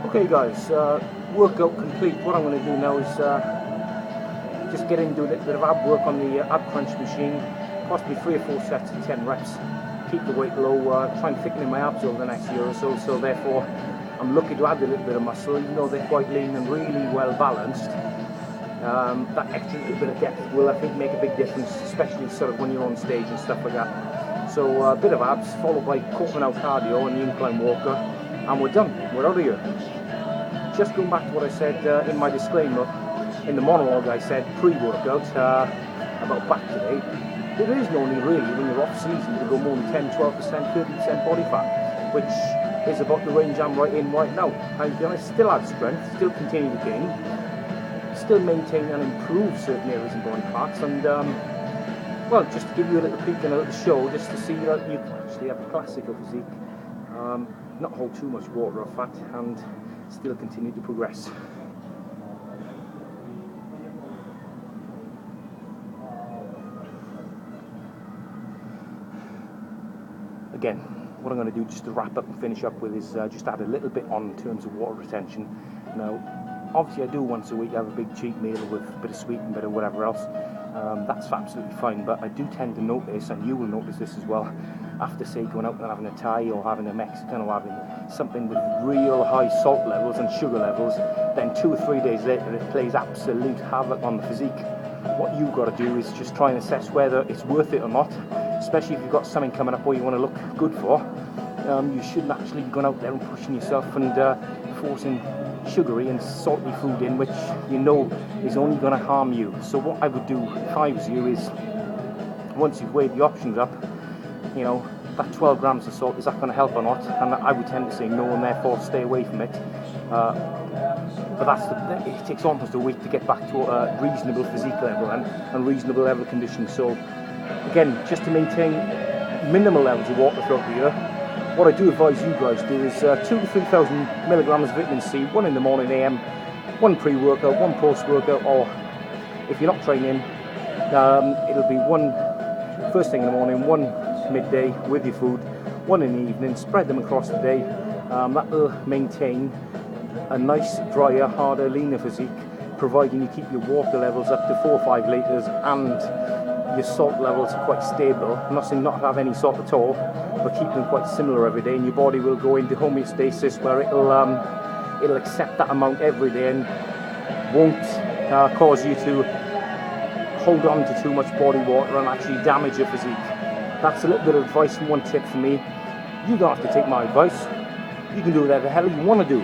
Okay guys, workout complete. What I'm going to do now is just get into a little bit of ab work on the ab crunch machine, possibly 3 or 4 sets of 10 reps, keep the weight low, try and thicken in my abs over the next year or so, so therefore I'm looking to add a little bit of muscle, even though they're quite lean and really well balanced. That extra little bit of depth will, I think, make a big difference, especially sort of when you're on stage and stuff like that. So a bit of abs, followed by coping out cardio and the incline walker, and we're done, we're out of here. Just going back to what I said in my disclaimer, in the monologue I said pre-workout about back today, there is no need really when you're off season to go more than 10, 12%, 30% body fat, which is about the range I'm right in right now. I'm going to still add strength, still continue to gain, still maintain and improve certain areas in body parts, and well, just to give you a little peek and a little show, just to see that you can actually have a classical physique, not hold too much water or fat, and still continue to progress. Again, what I'm going to do just to wrap up and finish up with is just add a little bit on in terms of water retention. Now, obviously I do once a week have a big cheat meal with a bit of sweet and a bit of whatever else. That's absolutely fine, but I do tend to notice, and you will notice this as well, after say going out and having a Thai or having a Mexican or having something with real high salt levels and sugar levels, then 2 or 3 days later it plays absolute havoc on the physique. What you've got to do is just try and assess whether it's worth it or not, especially if you've got something coming up where you want to look good for. You shouldn't actually be going out there and pushing yourself and forcing sugary and salty food in, which you know is only going to harm you. So what I would do if I was you is, once you've weighed the options up, you know, that 12 grams of salt, is that going to help or not? And I would tend to say no, and therefore stay away from it. But it takes almost a week to get back to a reasonable physique level and reasonable level of condition. So again, just to maintain minimal levels of water throughout the year, what I do advise you guys do is 2,000 to 3,000 milligrams of vitamin C, 1 in the morning AM, 1 pre-workout, 1 post-workout, or if you're not training, it'll be 1 first thing in the morning, 1 midday with your food, 1 in the evening, spread them across the day. That will maintain a nice, drier, harder, leaner physique, providing you keep your water levels up to 4 or 5 litres and your salt levels are quite stable. I'm not saying not have any salt at all, but keep them quite similar every day, and your body will go into homeostasis where it'll accept that amount every day and won't cause you to hold on to too much body water and actually damage your physique. That's a little bit of advice and one tip for me. You don't have to take my advice. You can do whatever the hell you want to do.